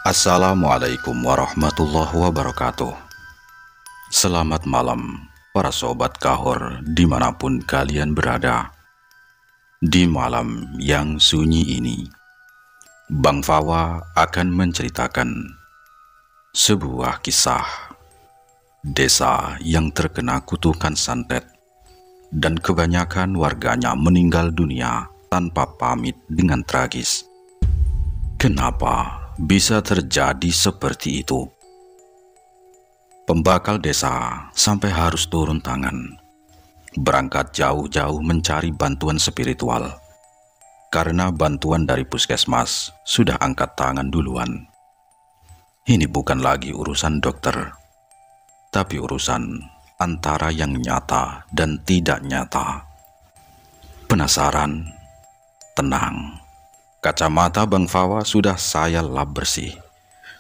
Assalamualaikum warahmatullahi wabarakatuh. Selamat malam para sobat kahor dimanapun kalian berada. Di malam yang sunyi ini, Bang Fawa akan menceritakan sebuah kisah desa yang terkena kutukan santet dan kebanyakan warganya meninggal dunia tanpa pamit dengan tragis. Kenapa bisa terjadi seperti itu? Pembakal desa sampai harus turun tangan, berangkat jauh-jauh mencari bantuan spiritual, karena bantuan dari puskesmas sudah angkat tangan duluan. Ini bukan lagi urusan dokter, tapi urusan antara yang nyata dan tidak nyata. Penasaran? Tenang. Kacamata Bang Fawa sudah saya lap bersih.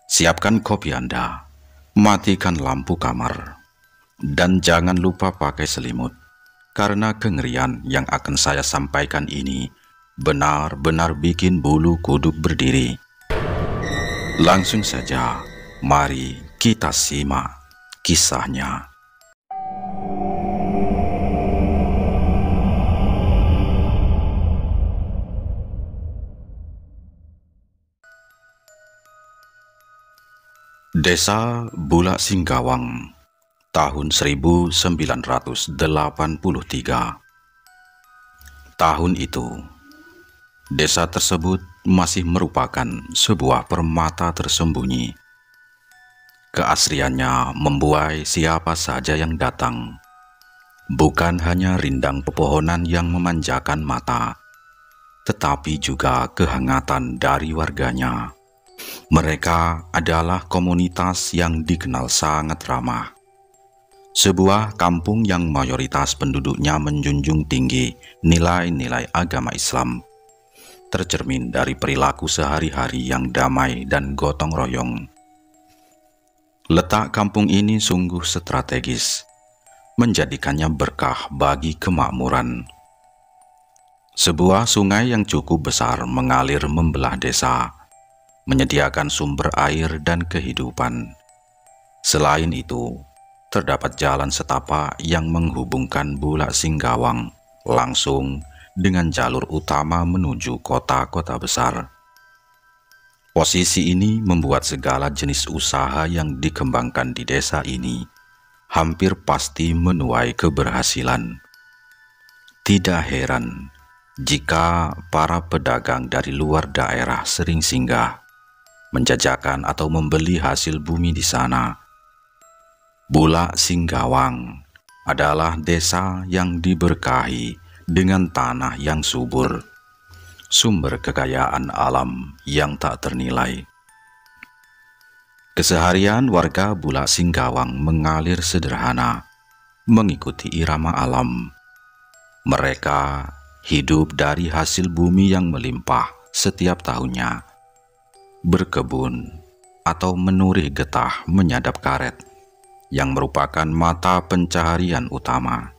Siapkan kopi Anda, matikan lampu kamar, dan jangan lupa pakai selimut, karena kengerian yang akan saya sampaikan ini benar-benar bikin bulu kuduk berdiri. Langsung saja, mari kita simak kisahnya. Desa Bulak Singgawang, tahun 1983. Tahun itu, desa tersebut masih merupakan sebuah permata tersembunyi. Keasriannya membuai siapa saja yang datang. Bukan hanya rindang pepohonan yang memanjakan mata, tetapi juga kehangatan dari warganya. Mereka adalah komunitas yang dikenal sangat ramah. Sebuah kampung yang mayoritas penduduknya menjunjung tinggi nilai-nilai agama Islam, tercermin dari perilaku sehari-hari yang damai dan gotong royong. Letak kampung ini sungguh strategis, menjadikannya berkah bagi kemakmuran. Sebuah sungai yang cukup besar mengalir membelah desa, menyediakan sumber air dan kehidupan. Selain itu, terdapat jalan setapak yang menghubungkan Bulak Singgawang langsung dengan jalur utama menuju kota-kota besar. Posisi ini membuat segala jenis usaha yang dikembangkan di desa ini hampir pasti menuai keberhasilan. Tidak heran jika para pedagang dari luar daerah sering singgah, menjajakan atau membeli hasil bumi di sana. Bulak Singgawang adalah desa yang diberkahi dengan tanah yang subur, sumber kekayaan alam yang tak ternilai. Keseharian warga Bulak Singgawang mengalir sederhana, mengikuti irama alam. Mereka hidup dari hasil bumi yang melimpah setiap tahunnya, berkebun atau menurih getah menyadap karet yang merupakan mata pencaharian utama.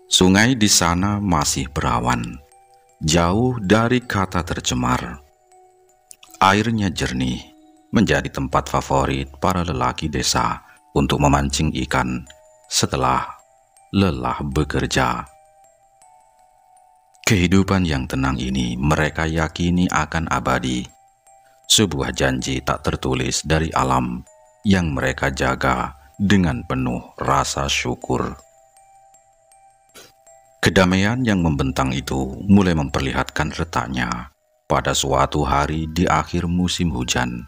Sungai di sana masih berawan, jauh dari kata tercemar. Airnya jernih, menjadi tempat favorit para lelaki desa untuk memancing ikan setelah lelah bekerja. Kehidupan yang tenang ini mereka yakini akan abadi. Sebuah janji tak tertulis dari alam yang mereka jaga dengan penuh rasa syukur. Kedamaian yang membentang itu mulai memperlihatkan retaknya pada suatu hari di akhir musim hujan.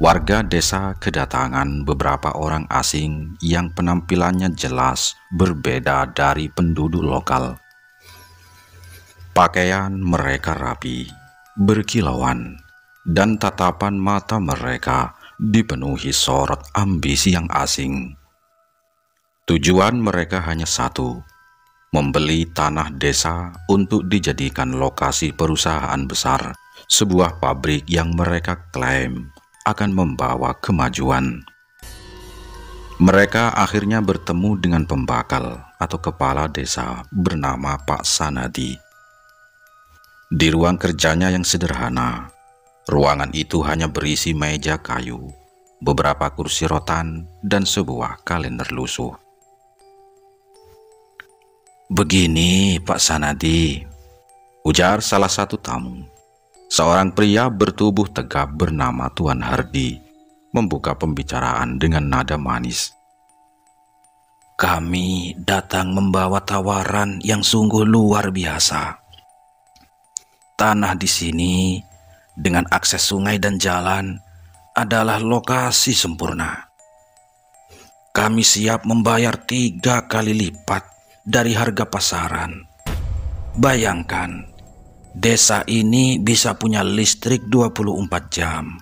Warga desa kedatangan beberapa orang asing yang penampilannya jelas berbeda dari penduduk lokal. Pakaian mereka rapi, berkilauan, dan tatapan mata mereka dipenuhi sorot ambisi yang asing. Tujuan mereka hanya satu, membeli tanah desa untuk dijadikan lokasi perusahaan besar, sebuah pabrik yang mereka klaim akan membawa kemajuan. Mereka akhirnya bertemu dengan pembakal atau kepala desa bernama Pak Sanadi. Di ruang kerjanya yang sederhana, Ruangan itu hanya berisi meja kayu, beberapa kursi rotan, dan sebuah kalender lusuh. "Begini, Pak Sanadi," ujar salah satu tamu. Seorang pria bertubuh tegap bernama Tuan Hardi membuka pembicaraan dengan nada manis. "Kami datang membawa tawaran yang sungguh luar biasa. Tanah di sini dengan akses sungai dan jalan adalah lokasi sempurna. Kami siap membayar 3 kali lipat dari harga pasaran. Bayangkan, desa ini bisa punya listrik 24 jam.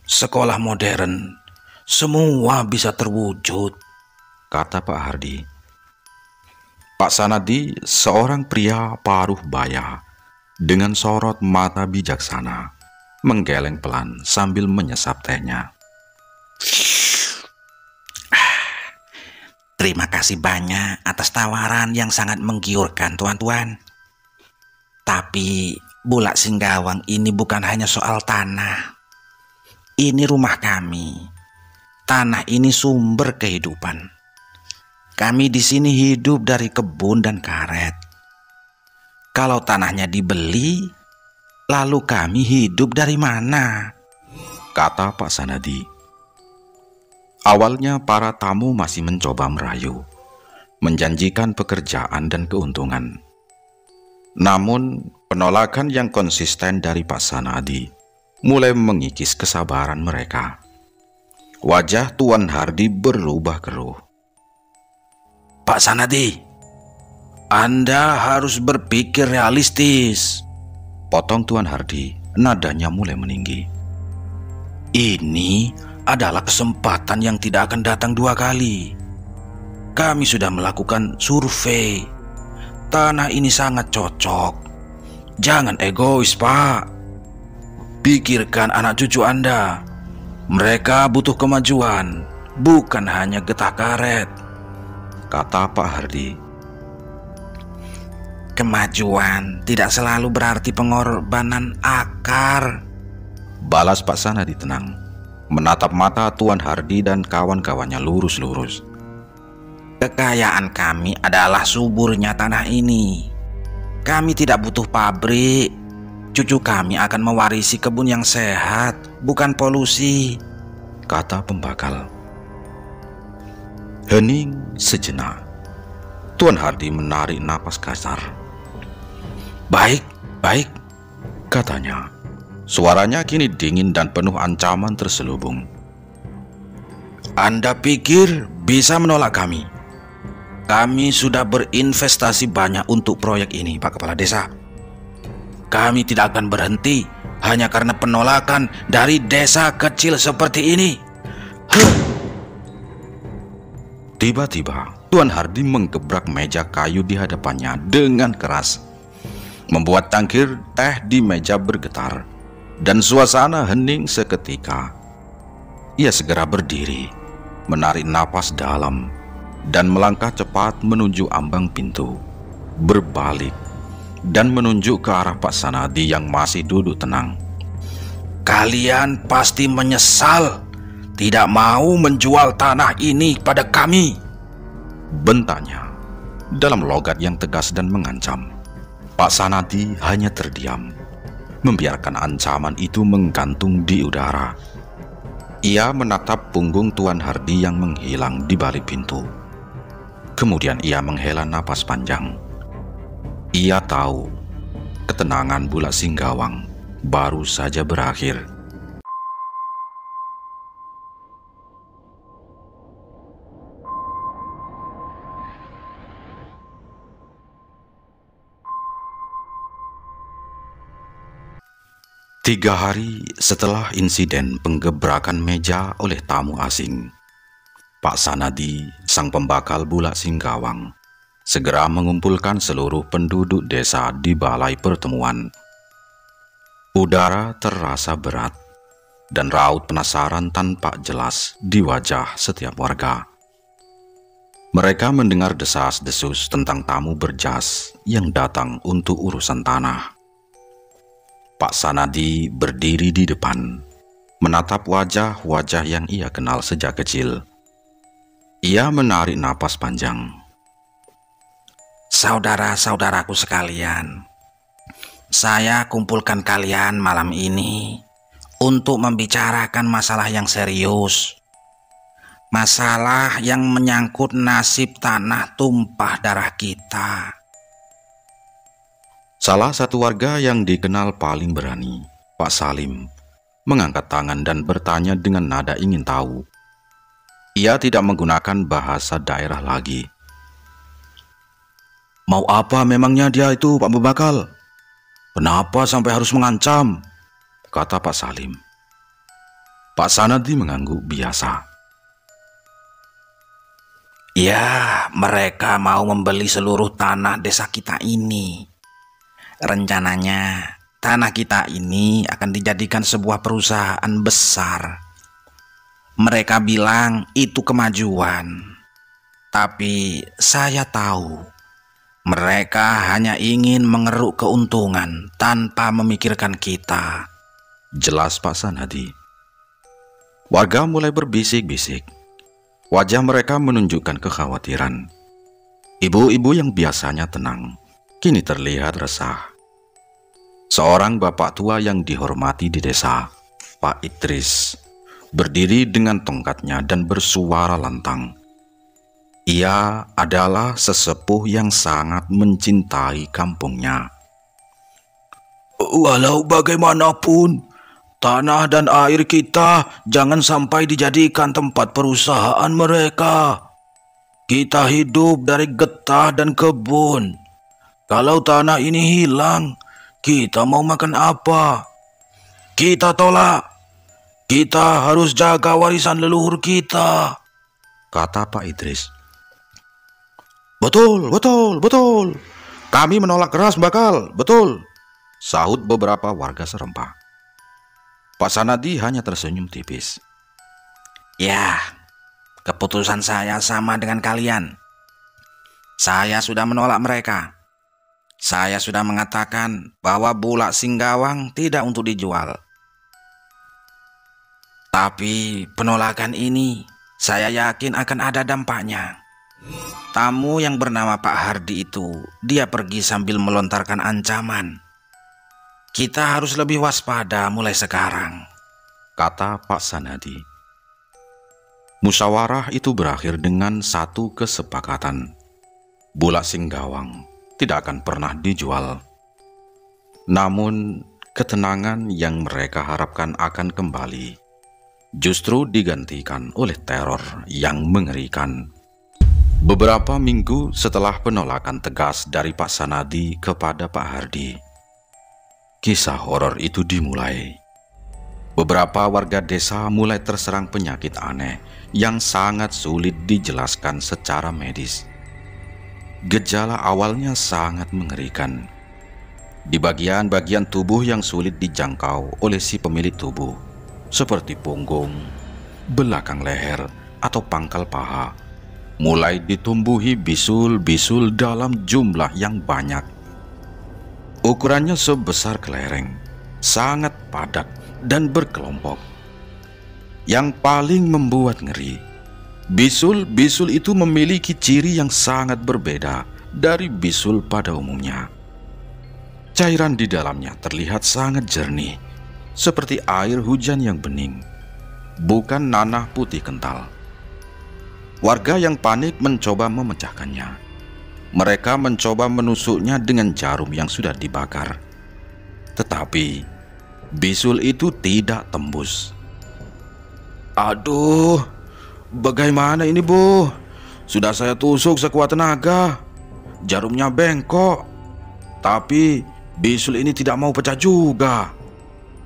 Sekolah modern, semua bisa terwujud," kata Pak Hardi. Pak Sanadi, seorang pria paruh baya dengan sorot mata bijaksana, menggeleng pelan sambil menyesap tehnya. "Terima kasih banyak atas tawaran yang sangat menggiurkan, tuan-tuan. Tapi Bulak Singgawang ini bukan hanya soal tanah. Ini rumah kami. Tanah ini sumber kehidupan. Kami di sini hidup dari kebun dan karet. Kalau tanahnya dibeli, lalu kami hidup dari mana?" kata Pak Sanadi. Awalnya para tamu masih mencoba merayu, menjanjikan pekerjaan dan keuntungan. Namun penolakan yang konsisten dari Pak Sanadi mulai mengikis kesabaran mereka. Wajah Tuan Hardi berubah keruh. "Pak Sanadi, Anda harus berpikir realistis," potong Tuan Hardi, nadanya mulai meninggi. "Ini adalah kesempatan yang tidak akan datang 2 kali. Kami sudah melakukan survei. Tanah ini sangat cocok. Jangan egois, Pak. Pikirkan anak cucu Anda. Mereka butuh kemajuan, bukan hanya getah karet," kata Pak Hardi. "Kemajuan tidak selalu berarti pengorbanan akar," balas Pak Sanadi tenang, menatap mata Tuan Hardi dan kawan-kawannya lurus-lurus. "Kekayaan kami adalah suburnya tanah ini. Kami tidak butuh pabrik. Cucu kami akan mewarisi kebun yang sehat, bukan polusi," kata pembakal. Hening sejenak. Tuan Hardi menarik napas kasar. Baik, katanya. Suaranya kini dingin dan penuh ancaman terselubung. "Anda pikir bisa menolak kami? Kami sudah berinvestasi banyak untuk proyek ini, Pak Kepala Desa. Kami tidak akan berhenti hanya karena penolakan dari desa kecil seperti ini." Tiba-tiba, Tuan Hardi menggebrak meja kayu di hadapannya dengan keras, membuat cangkir teh di meja bergetar, dan suasana hening seketika. Ia segera berdiri, menarik napas dalam, dan melangkah cepat menuju ambang pintu, berbalik, dan menunjuk ke arah Pak Sanadi yang masih duduk tenang. "Kalian pasti menyesal tidak mau menjual tanah ini pada kami," bentaknya dalam logat yang tegas dan mengancam. Pak Sanadi hanya terdiam, membiarkan ancaman itu menggantung di udara. Ia menatap punggung Tuan Hardi yang menghilang di balik pintu. Kemudian ia menghela napas panjang. Ia tahu ketenangan Bulak Singgawang baru saja berakhir. Tiga hari setelah insiden penggebrakan meja oleh tamu asing, Pak Sanadi, sang pembakal Bulak Singgawang, segera mengumpulkan seluruh penduduk desa di balai pertemuan. Udara terasa berat dan raut penasaran tanpa jelas di wajah setiap warga. Mereka mendengar desas-desus tentang tamu berjas yang datang untuk urusan tanah. Pak Sanadi berdiri di depan, menatap wajah-wajah yang ia kenal sejak kecil. Ia menarik napas panjang. Saudara-saudaraku sekalian, saya kumpulkan kalian malam ini untuk membicarakan masalah yang serius. Masalah yang menyangkut nasib tanah tumpah darah kita. Salah satu warga yang dikenal paling berani, Pak Salim, mengangkat tangan dan bertanya dengan nada ingin tahu. Ia tidak menggunakan bahasa daerah lagi. Mau apa memangnya dia itu, Pak Bebakal? Kenapa sampai harus mengancam? Kata Pak Salim. Pak Sanadi mengangguk biasa. Ya, mereka mau membeli seluruh tanah desa kita ini. Rencananya, tanah kita ini akan dijadikan sebuah perusahaan besar. Mereka bilang itu kemajuan. Tapi saya tahu, mereka hanya ingin mengeruk keuntungan tanpa memikirkan kita. Jelas Pak Sanadi. Warga mulai berbisik-bisik. Wajah mereka menunjukkan kekhawatiran. Ibu-ibu yang biasanya tenang, kini terlihat resah. Seorang bapak tua yang dihormati di desa, Pak Idris, berdiri dengan tongkatnya dan bersuara lantang. Ia adalah sesepuh yang sangat mencintai kampungnya. Walau bagaimanapun, tanah dan air kita jangan sampai dijadikan tempat perusahaan mereka. Kita hidup dari getah dan kebun. Kalau tanah ini hilang, kita mau makan apa? Kita tolak. Kita harus jaga warisan leluhur kita, kata Pak Idris. Betul. Kami menolak keras, Bakal. Betul, sahut beberapa warga serempak. Pak Sanadi hanya tersenyum tipis. Ya, keputusan saya sama dengan kalian. Saya sudah menolak mereka. Saya sudah mengatakan bahwa Bulak Singgawang tidak untuk dijual. Tapi penolakan ini saya yakin akan ada dampaknya. Tamu yang bernama Pak Hardi itu, dia pergi sambil melontarkan ancaman. Kita harus lebih waspada mulai sekarang, kata Pak Sanadi. Musyawarah itu berakhir dengan satu kesepakatan. Bulak Singgawang tidak akan pernah dijual. Namun, ketenangan yang mereka harapkan akan kembali justru digantikan oleh teror yang mengerikan. Beberapa minggu setelah penolakan tegas dari Pak Sanadi kepada Pak Hardi, kisah horor itu dimulai. Beberapa warga desa mulai terserang penyakit aneh yang sangat sulit dijelaskan secara medis. Gejala awalnya sangat mengerikan. Di bagian-bagian tubuh yang sulit dijangkau oleh si pemilik tubuh, seperti punggung, belakang leher, atau pangkal paha, mulai ditumbuhi bisul-bisul dalam jumlah yang banyak. Ukurannya sebesar kelereng, sangat padat dan berkelompok. Yang paling membuat ngeri, bisul-bisul itu memiliki ciri yang sangat berbeda dari bisul pada umumnya. Cairan di dalamnya terlihat sangat jernih, seperti air hujan yang bening, bukan nanah putih kental. Warga yang panik mencoba memecahkannya. Mereka mencoba menusuknya dengan jarum yang sudah dibakar. Tetapi bisul itu tidak tembus. Aduh, bagaimana ini, Bu? Sudah saya tusuk sekuat tenaga. Jarumnya bengkok. Tapi bisul ini tidak mau pecah juga,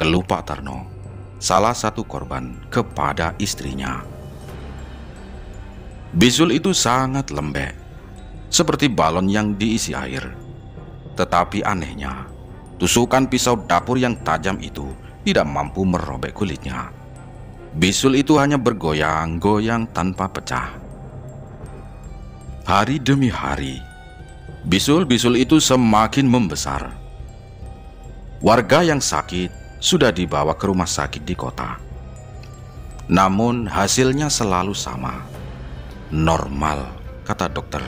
keluh Pak Tarno, salah satu korban, kepada istrinya. Bisul itu sangat lembek, seperti balon yang diisi air. Tetapi anehnya, tusukan pisau dapur yang tajam itu tidak mampu merobek kulitnya. Bisul itu hanya bergoyang-goyang tanpa pecah. Hari demi hari, bisul-bisul itu semakin membesar. Warga yang sakit sudah dibawa ke rumah sakit di kota. Namun hasilnya selalu sama. Normal, kata dokter.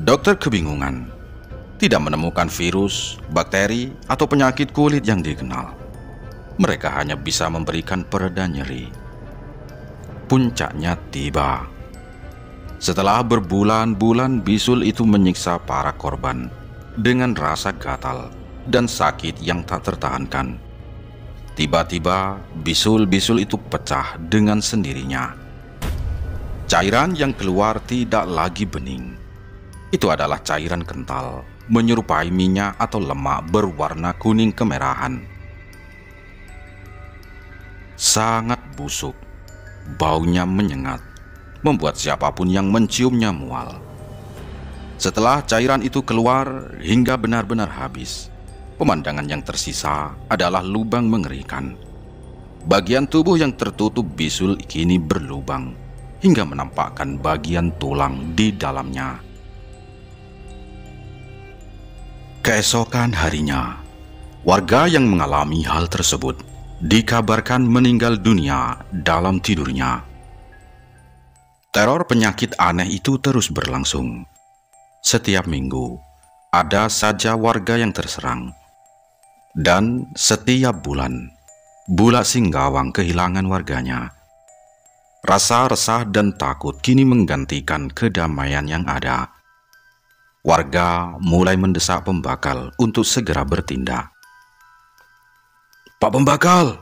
Dokter kebingungan. Tidak menemukan virus, bakteri, atau penyakit kulit yang dikenal. Mereka hanya bisa memberikan pereda nyeri. Puncaknya tiba. Setelah berbulan-bulan bisul itu menyiksa para korban dengan rasa gatal dan sakit yang tak tertahankan. Tiba-tiba bisul-bisul itu pecah dengan sendirinya. Cairan yang keluar tidak lagi bening. Itu adalah cairan kental, menyerupai minyak atau lemak berwarna kuning kemerahan. Sangat busuk, baunya menyengat, membuat siapapun yang menciumnya mual. Setelah cairan itu keluar hingga benar-benar habis, pemandangan yang tersisa adalah lubang mengerikan. Bagian tubuh yang tertutup bisul kini berlubang hingga menampakkan bagian tulang di dalamnya. Keesokan harinya, warga yang mengalami hal tersebut dikabarkan meninggal dunia dalam tidurnya. Teror penyakit aneh itu terus berlangsung. Setiap minggu, ada saja warga yang terserang. Dan setiap bulan, Bulak Singgawang kehilangan warganya. Rasa resah dan takut kini menggantikan kedamaian yang ada. Warga mulai mendesak pembakal untuk segera bertindak. Pak Pembakal,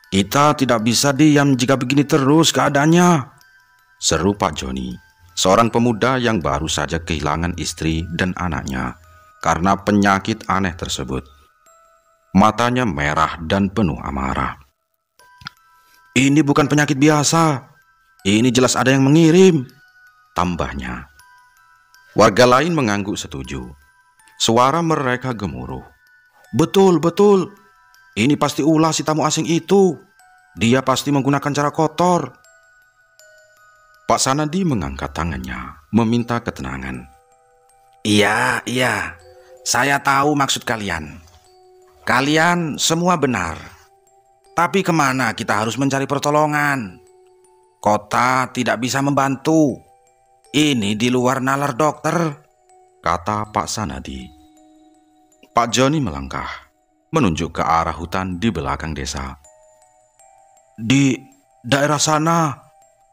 kita tidak bisa diam jika begini terus keadaannya, seru Pak Joni, seorang pemuda yang baru saja kehilangan istri dan anaknya karena penyakit aneh tersebut. Matanya merah dan penuh amarah. Ini bukan penyakit biasa, ini jelas ada yang mengirim, tambahnya. Warga lain mengangguk setuju. Suara mereka gemuruh. Betul, betul. Ini pasti ulah si tamu asing itu. Dia pasti menggunakan cara kotor. Pak Sanadi mengangkat tangannya, meminta ketenangan. Iya, saya tahu maksud kalian. Kalian semua benar. Tapi kemana kita harus mencari pertolongan? Kota tidak bisa membantu. Ini di luar nalar dokter, kata Pak Sanadi. Pak Joni melangkah, menunjuk ke arah hutan di belakang desa. Di daerah sana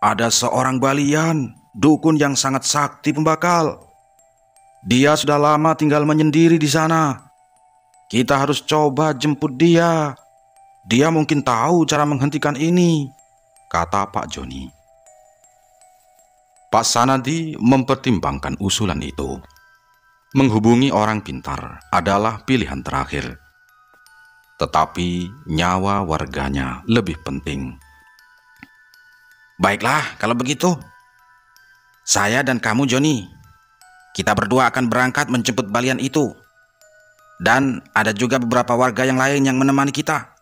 ada seorang balian, dukun yang sangat sakti Pembakal. Dia sudah lama tinggal menyendiri di sana. Kita harus coba jemput dia. Dia mungkin tahu cara menghentikan ini, kata Pak Joni. Pak Sanadi mempertimbangkan usulan itu. Menghubungi orang pintar adalah pilihan terakhir. Tetapi nyawa warganya lebih penting. Baiklah, kalau begitu. Saya dan kamu, Joni. Kita berdua akan berangkat menjemput balian itu. Dan ada juga beberapa warga yang lain yang menemani kita.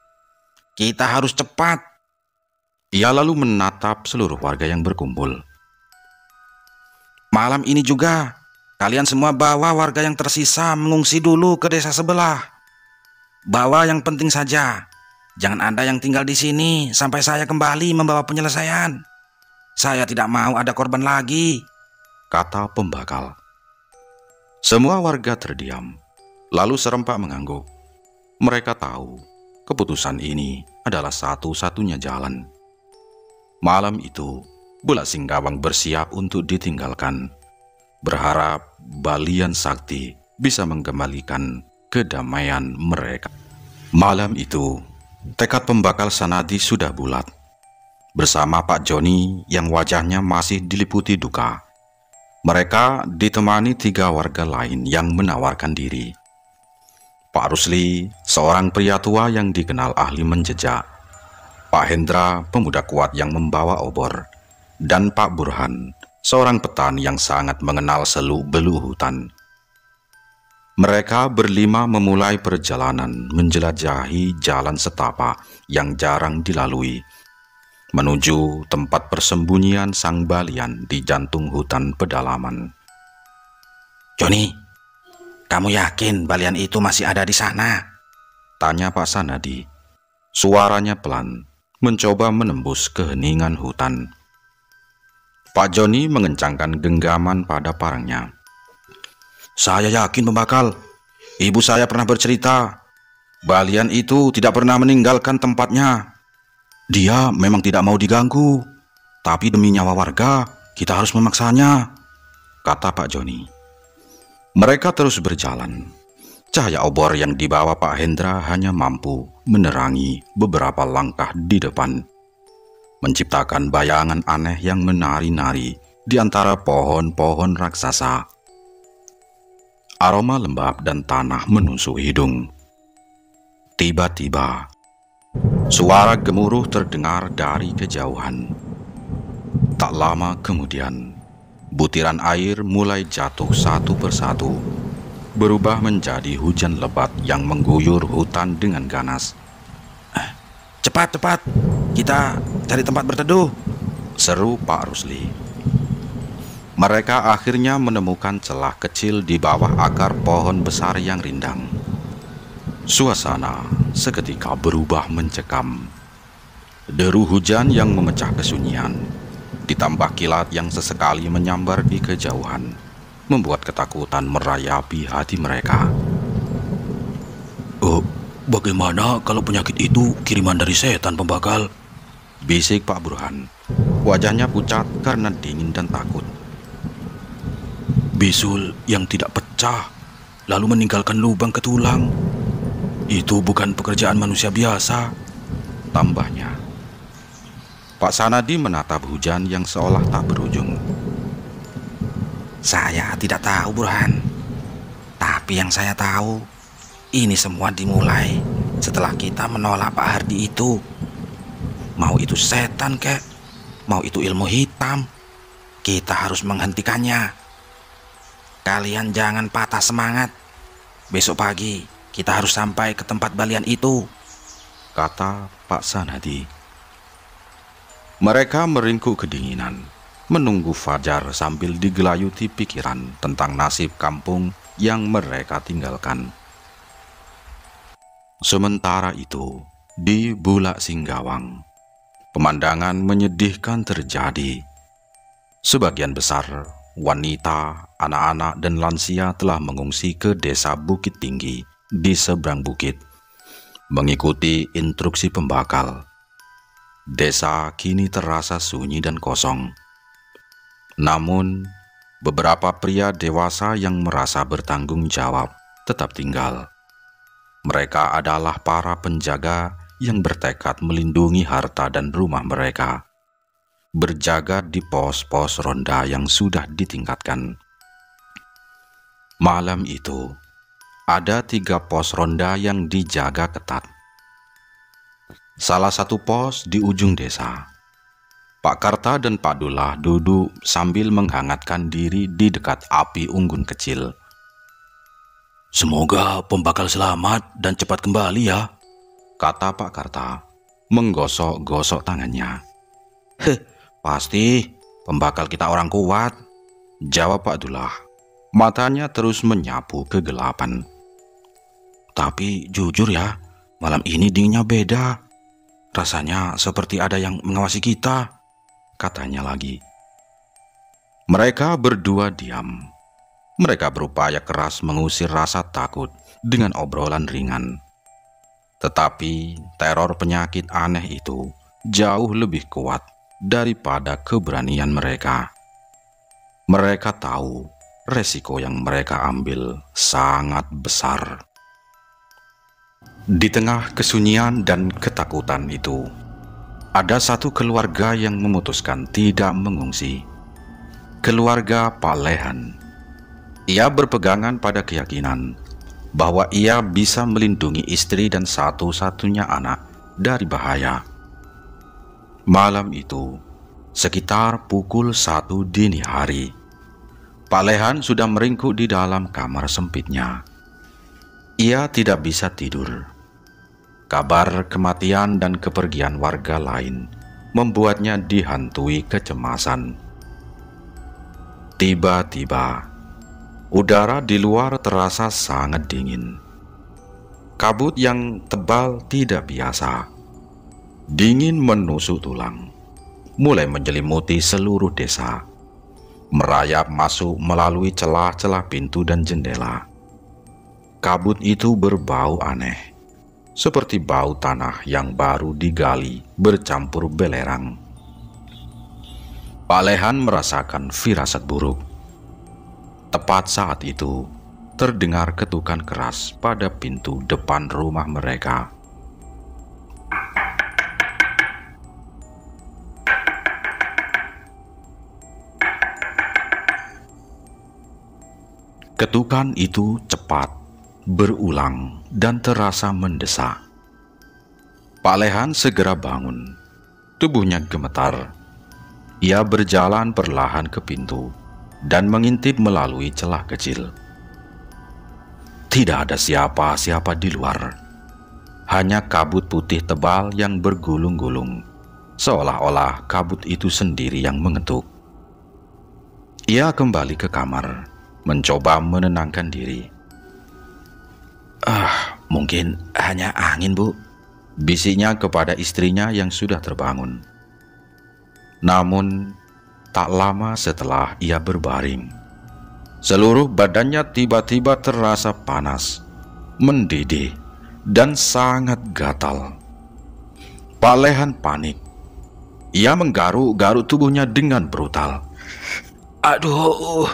Kita harus cepat. Ia lalu menatap seluruh warga yang berkumpul. Malam ini juga, kalian semua bawa warga yang tersisa mengungsi dulu ke desa sebelah. Bawa yang penting saja. Jangan ada yang tinggal di sini sampai saya kembali membawa penyelesaian. Saya tidak mau ada korban lagi, kata Pembakal. Semua warga terdiam, lalu serempak mengangguk. Mereka tahu keputusan ini adalah satu-satunya jalan. Malam itu, Bulak Singgawang bersiap untuk ditinggalkan, berharap balian sakti bisa mengembalikan kedamaian mereka. Malam itu, tekad Pembakal Sanadi sudah bulat. Bersama Pak Joni yang wajahnya masih diliputi duka, mereka ditemani 3 warga lain yang menawarkan diri. Pak Rusli, seorang pria tua yang dikenal ahli menjejak, Pak Hendra, pemuda kuat yang membawa obor, dan Pak Burhan, seorang petani yang sangat mengenal seluk-beluk hutan. Mereka berlima memulai perjalanan menjelajahi jalan setapak yang jarang dilalui, menuju tempat persembunyian sang balian di jantung hutan pedalaman. Joni, kamu yakin balian itu masih ada di sana? Tanya Pak Sanadi. Suaranya pelan, mencoba menembus keheningan hutan. Pak Joni mengencangkan genggaman pada parangnya. Saya yakin pembakal, ibu saya pernah bercerita, Balian itu tidak pernah meninggalkan tempatnya. Dia memang tidak mau diganggu, tapi demi nyawa warga, kita harus memaksanya, kata Pak Joni. Mereka terus berjalan. Cahaya obor yang dibawa Pak Hendra hanya mampu menerangi beberapa langkah di depan, menciptakan bayangan aneh yang menari-nari di antara pohon-pohon raksasa. Aroma lembab dan tanah menusuk hidung. Tiba-tiba, suara gemuruh terdengar dari kejauhan. Tak lama kemudian, butiran air mulai jatuh satu persatu, berubah menjadi hujan lebat yang mengguyur hutan dengan ganas. Cepat, cepat, kita cari tempat berteduh, seru Pak Rusli. Mereka akhirnya menemukan celah kecil di bawah akar pohon besar yang rindang. Suasana seketika berubah mencekam. Deru hujan yang memecah kesunyian, ditambah kilat yang sesekali menyambar di kejauhan, membuat ketakutan merayapi hati mereka. Oh, bagaimana kalau penyakit itu kiriman dari setan pembakal? Bisik Pak Burhan. Wajahnya pucat karena dingin dan takut. Bisul yang tidak pecah, lalu meninggalkan lubang ke tulang. Itu bukan pekerjaan manusia biasa, tambahnya. Pak Sanadi menatap hujan yang seolah tak berujung. Saya tidak tahu, Burhan. Tapi yang saya tahu, ini semua dimulai setelah kita menolak Pak Hardi itu. Mau itu setan kek, mau itu ilmu hitam, kita harus menghentikannya. Kalian jangan patah semangat. Besok pagi kita harus sampai ke tempat balian itu, kata Pak Sanadi. Mereka meringkuk kedinginan, menunggu fajar sambil digelayuti pikiran tentang nasib kampung yang mereka tinggalkan. Sementara itu, di Bulak Singgawang, pemandangan menyedihkan terjadi. Sebagian besar wanita, anak-anak, dan lansia telah mengungsi ke desa Bukit Tinggi di seberang bukit, mengikuti instruksi pembakal. Desa kini terasa sunyi dan kosong. Namun, beberapa pria dewasa yang merasa bertanggung jawab tetap tinggal. Mereka adalah para penjaga yang bertekad melindungi harta dan rumah mereka, berjaga di pos-pos ronda yang sudah ditingkatkan. Malam itu, ada 3 pos ronda yang dijaga ketat. Salah satu pos di ujung desa. Pak Karta dan Pak Dullah duduk sambil menghangatkan diri di dekat api unggun kecil. Semoga pembakal selamat dan cepat kembali ya, kata Pak Karta, menggosok-gosok tangannya. Pasti pembakal kita orang kuat, jawab Pak Dullah. Matanya terus menyapu kegelapan. Tapi jujur ya, malam ini dinginnya beda. Rasanya seperti ada yang mengawasi kita, katanya lagi. Mereka berdua diam. Mereka berupaya keras mengusir rasa takut dengan obrolan ringan. Tetapi teror penyakit aneh itu jauh lebih kuat daripada keberanian mereka. Mereka tahu resiko yang mereka ambil sangat besar. Di tengah kesunyian dan ketakutan itu, ada satu keluarga yang memutuskan tidak mengungsi. Keluarga Pak Lehan. Ia berpegangan pada keyakinan bahwa ia bisa melindungi istri dan satu-satunya anak dari bahaya. Malam itu, sekitar pukul 1 dini hari, Pak Lehan sudah meringkuk di dalam kamar sempitnya. Ia tidak bisa tidur. Kabar kematian dan kepergian warga lain membuatnya dihantui kecemasan. Tiba-tiba, udara di luar terasa sangat dingin. Kabut yang tebal tidak biasa, dingin menusuk tulang, mulai menyelimuti seluruh desa, merayap masuk melalui celah-celah pintu dan jendela. Kabut itu berbau aneh, seperti bau tanah yang baru digali bercampur belerang. Pak Lehan merasakan firasat buruk. Tepat saat itu, terdengar ketukan keras pada pintu depan rumah mereka. Ketukan itu cepat, berulang, dan terasa mendesak. Pak Lehan segera bangun. Tubuhnya gemetar. Ia berjalan perlahan ke pintu dan mengintip melalui celah kecil. Tidak ada siapa-siapa di luar. Hanya kabut putih tebal yang bergulung-gulung, seolah-olah kabut itu sendiri yang mengetuk. Ia kembali ke kamar, mencoba menenangkan diri. Mungkin hanya angin, Bu, bisiknya kepada istrinya yang sudah terbangun. Namun, tak lama setelah ia berbaring, seluruh badannya tiba-tiba terasa panas, mendidih, dan sangat gatal. Pak Lehan panik. Ia menggaruk-garuk tubuhnya dengan brutal. Aduh,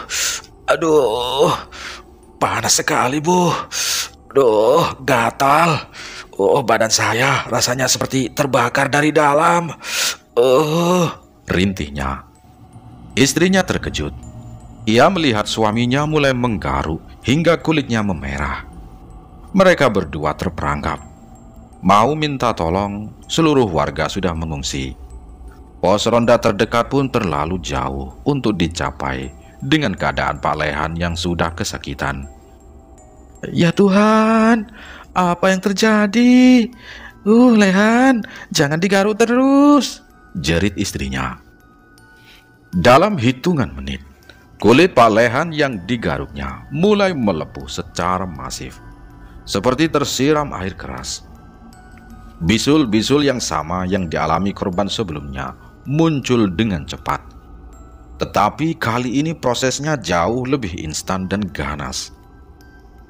panas sekali, Bu. Aduh, gatal. Badan saya rasanya seperti terbakar dari dalam. Rintihnya. Istrinya terkejut. Ia melihat suaminya mulai menggaruk hingga kulitnya memerah. Mereka berdua terperangkap. Mau minta tolong, seluruh warga sudah mengungsi. Pos ronda terdekat pun terlalu jauh untuk dicapai dengan keadaan Pak Lehan yang sudah kesakitan. Ya Tuhan, apa yang terjadi? Lehan, jangan digaruk terus, jerit istrinya. Dalam hitungan menit, kulit Pak Lehan yang digaruknya mulai melepuh secara masif, seperti tersiram air keras. Bisul-bisul yang sama yang dialami korban sebelumnya muncul dengan cepat. Tetapi kali ini prosesnya jauh lebih instan dan ganas.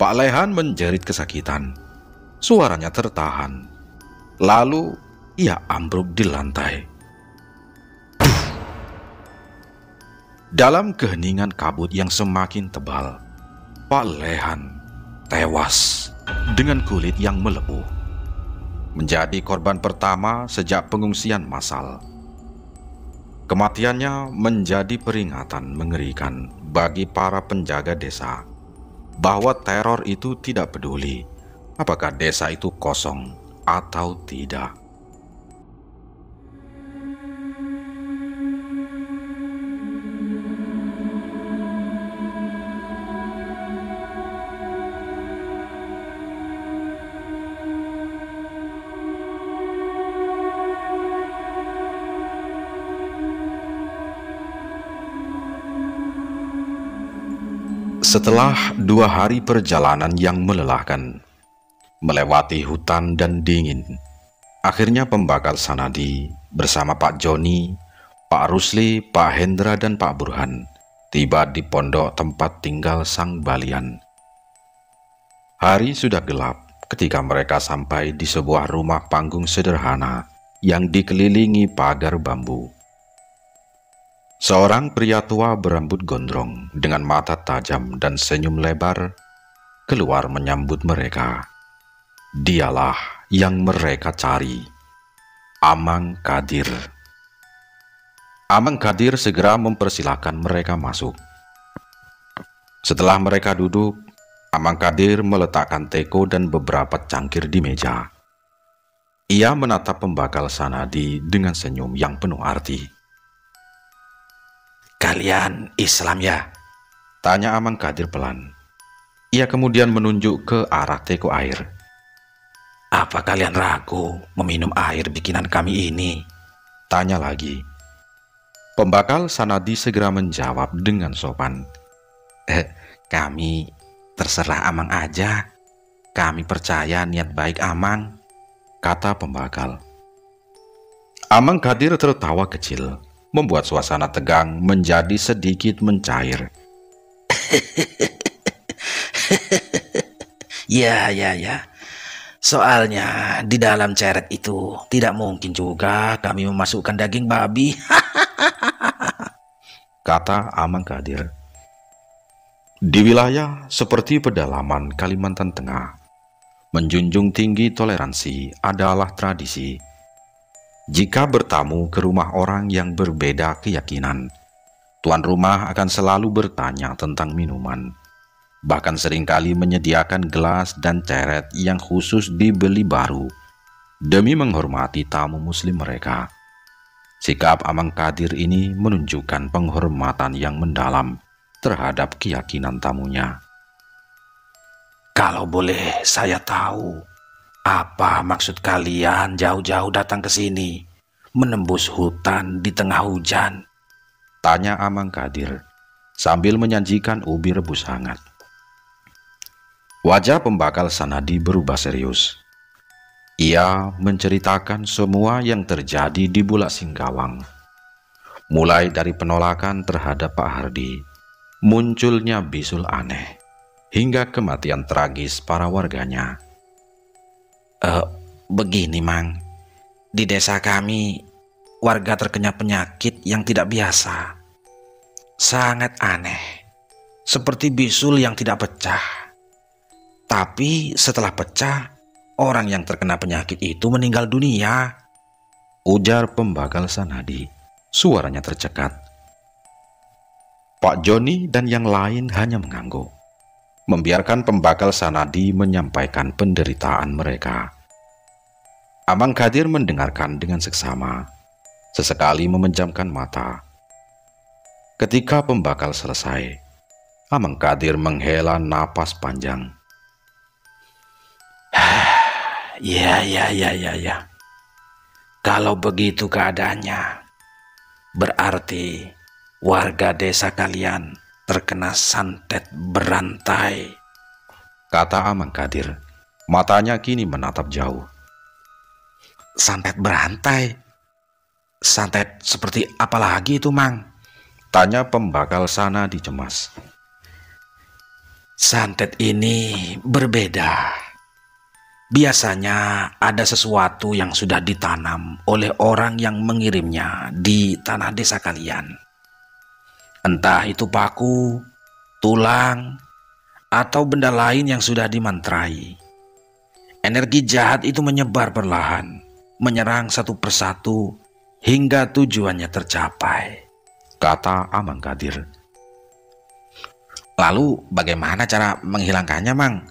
Pak Lehan menjerit kesakitan. Suaranya tertahan. Lalu ia ambruk di lantai. Dalam keheningan kabut yang semakin tebal, Pak Lehan tewas dengan kulit yang melepuh. Menjadi korban pertama sejak pengungsian massal. Kematiannya menjadi peringatan mengerikan bagi para penjaga desa bahwa teror itu tidak peduli apakah desa itu kosong atau tidak. Setelah 2 hari perjalanan yang melelahkan, melewati hutan dan dingin, akhirnya pembakal Sanadi bersama Pak Joni, Pak Rusli, Pak Hendra, dan Pak Burhan tiba di pondok tempat tinggal sang Balian. Hari sudah gelap ketika mereka sampai di sebuah rumah panggung sederhana yang dikelilingi pagar bambu. Seorang pria tua berambut gondrong dengan mata tajam dan senyum lebar keluar menyambut mereka. Dialah yang mereka cari, Amang Kadir. Amang Kadir segera mempersilahkan mereka masuk. Setelah mereka duduk, Amang Kadir meletakkan teko dan beberapa cangkir di meja. Ia menatap pembakal Sanadi dengan senyum yang penuh arti. "Kalian Islam ya?" tanya Amang Kadir pelan. Ia kemudian menunjuk ke arah teko air. "Apa kalian ragu meminum air bikinan kami ini?" tanya lagi. Pembakal Sanadi segera menjawab dengan sopan. Kami terserah Amang aja. Kami percaya niat baik Amang, kata pembakal. Amang Kadir tertawa kecil, membuat suasana tegang menjadi sedikit mencair. Ya. Soalnya di dalam ceret itu tidak mungkin juga kami memasukkan daging babi, kata Amang Kadir. Di wilayah seperti pedalaman Kalimantan Tengah, menjunjung tinggi toleransi adalah tradisi. Jika bertamu ke rumah orang yang berbeda keyakinan, tuan rumah akan selalu bertanya tentang minuman. Bahkan seringkali menyediakan gelas dan ceret yang khusus dibeli baru demi menghormati tamu muslim mereka. Sikap Amang Kadir ini menunjukkan penghormatan yang mendalam terhadap keyakinan tamunya. Kalau boleh saya tahu, apa maksud kalian jauh-jauh datang ke sini, menembus hutan di tengah hujan? Tanya Amang Kadir sambil menyajikan ubi rebus hangat. Wajah pembakal Sanadi berubah serius. Ia menceritakan semua yang terjadi di Bulak Singgawang. Mulai dari penolakan terhadap Pak Hardi, munculnya bisul aneh, hingga kematian tragis para warganya. Begini Mang, di desa kami warga terkena penyakit yang tidak biasa. Sangat aneh, seperti bisul yang tidak pecah. Tapi setelah pecah, orang yang terkena penyakit itu meninggal dunia, ujar pembakal Sanadi. Suaranya tercekat. Pak Joni dan yang lain hanya mengangguk, membiarkan pembakal Sanadi menyampaikan penderitaan mereka. Amang Kadir mendengarkan dengan seksama, sesekali memejamkan mata. Ketika pembakal selesai, Amang Kadir menghela napas panjang. Ya. Kalau begitu keadaannya, berarti warga desa kalian terkena santet berantai, kata Amang Kadir. Matanya kini menatap jauh. Santet berantai? Santet seperti apa lagi itu, Mang? Tanya pembakal Sanadi cemas. Santet ini berbeda. Biasanya ada sesuatu yang sudah ditanam oleh orang yang mengirimnya di tanah desa kalian. Entah itu paku, tulang, atau benda lain yang sudah dimantrai. Energi jahat itu menyebar perlahan, menyerang satu persatu hingga tujuannya tercapai, kata Amang Kadir. Lalu bagaimana cara menghilangkannya, Mang?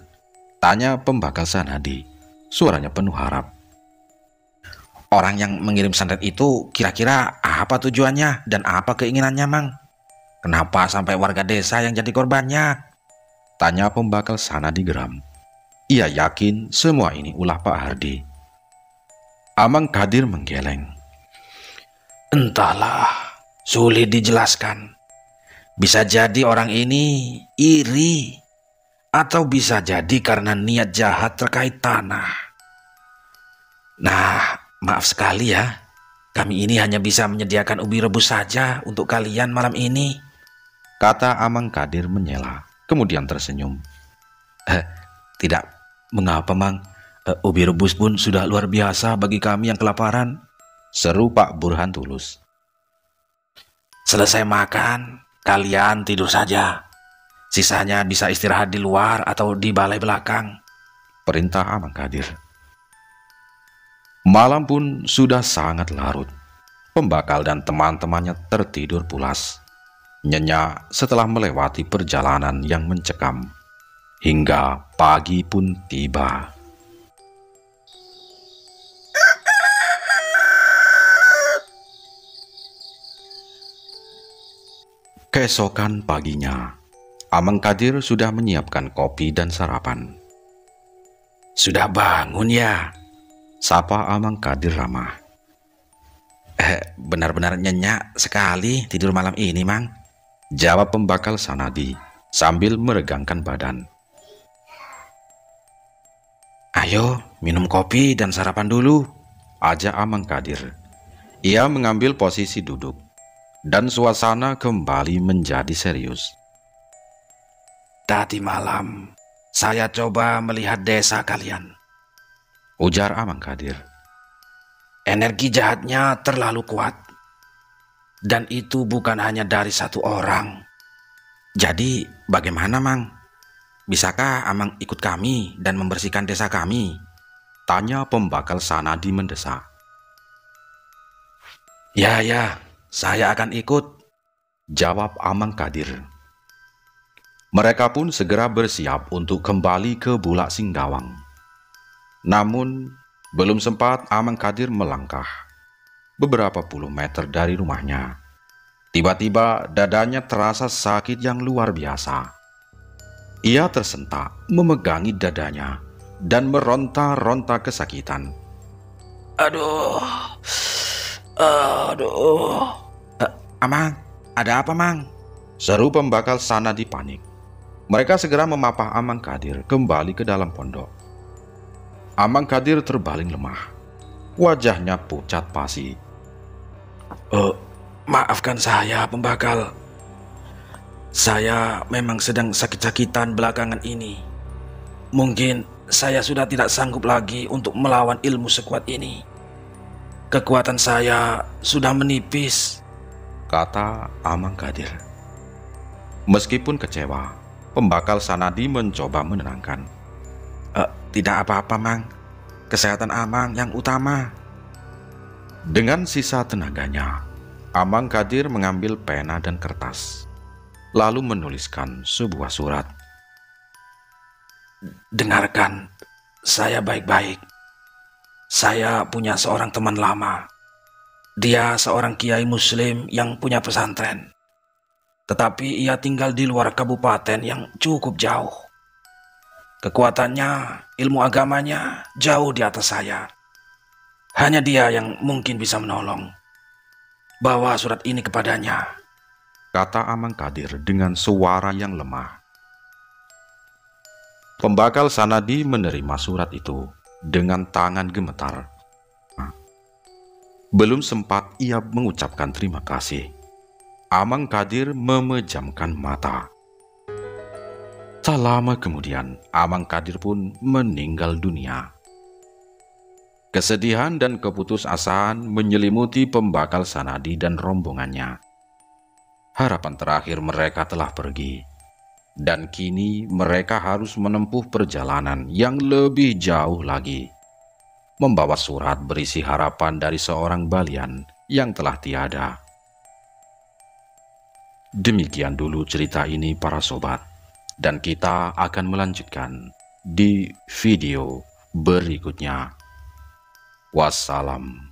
Tanya pembakal Sanadi. Suaranya penuh harap. Orang yang mengirim santet itu kira-kira apa tujuannya dan apa keinginannya, Mang? Kenapa sampai warga desa yang jadi korbannya? Tanya pembakal Sanadi geram. Ia yakin semua ini ulah Pak Hardi. Amang Kadir menggeleng. Entahlah, sulit dijelaskan. Bisa jadi orang ini iri, atau bisa jadi karena niat jahat terkait tanah. Nah, maaf sekali ya, kami ini hanya bisa menyediakan ubi rebus saja untuk kalian malam ini, kata Amang Kadir menyela, kemudian tersenyum. Tidak mengapa, Mang. Ubi rebus pun sudah luar biasa bagi kami yang kelaparan, seru Pak Burhan tulus. Selesai makan, kalian tidur saja. Sisanya bisa istirahat di luar atau di balai belakang, perintah Amang Kadir. Malam pun sudah sangat larut. Pembakal dan teman-temannya tertidur pulas, nyenyak setelah melewati perjalanan yang mencekam. Hingga pagi pun tiba. Keesokan paginya, Amang Kadir sudah menyiapkan kopi dan sarapan. Sudah bangun ya? Sapa Amang Kadir ramah. Benar-benar nyenyak sekali tidur malam ini, Mang, jawab pembakal Sanadi sambil meregangkan badan. Ayo, minum kopi dan sarapan dulu, ajak Amang Kadir. Ia mengambil posisi duduk, dan suasana kembali menjadi serius. Tadi malam, saya coba melihat desa kalian. Ujar Amang Kadir. Energi jahatnya terlalu kuat. Dan itu bukan hanya dari satu orang. Jadi bagaimana, Mang? Bisakah Amang ikut kami dan membersihkan desa kami? Tanya pembakal Sanadi mendesak. Ya, saya akan ikut, jawab Amang Kadir. Mereka pun segera bersiap untuk kembali ke Bulak Singgawang. Namun, belum sempat Amang Kadir melangkah beberapa puluh meter dari rumahnya, tiba-tiba dadanya terasa sakit yang luar biasa. Ia tersentak memegangi dadanya dan meronta-ronta kesakitan. Aduh. Amang, ada apa, Mang? Seru pembakal Sanadi panik. Mereka segera memapah Amang Kadir kembali ke dalam pondok. Amang Kadir terbaling lemah. Wajahnya pucat pasi. Maafkan saya, pembakal. Saya memang sedang sakit-sakitan belakangan ini. Mungkin saya sudah tidak sanggup lagi untuk melawan ilmu sekuat ini. Kekuatan saya sudah menipis, kata Amang Kadir. Meskipun kecewa, pembakal Sanadi mencoba menenangkan. Tidak apa-apa, Mang. Kesehatan Amang yang utama. Dengan sisa tenaganya, Amang Kadir mengambil pena dan kertas, lalu menuliskan sebuah surat. Dengarkan, saya baik-baik. Saya punya seorang teman lama. Dia seorang kiai muslim yang punya pesantren. Tetapi ia tinggal di luar kabupaten yang cukup jauh. Kekuatannya, ilmu agamanya jauh di atas saya. Hanya dia yang mungkin bisa menolong. Bawa surat ini kepadanya, kata Amang Kadir dengan suara yang lemah. Pembakal Sanadi menerima surat itu dengan tangan gemetar. Belum sempat ia mengucapkan terima kasih, Amang Kadir memejamkan mata. Tak lama kemudian, Amang Kadir pun meninggal dunia. Kesedihan dan keputusasaan menyelimuti pembakal Sanadi dan rombongannya. Harapan terakhir mereka telah pergi, dan kini mereka harus menempuh perjalanan yang lebih jauh lagi, membawa surat berisi harapan dari seorang balian yang telah tiada. Demikian dulu cerita ini, para sobat, dan kita akan melanjutkan di video berikutnya. Wassalam.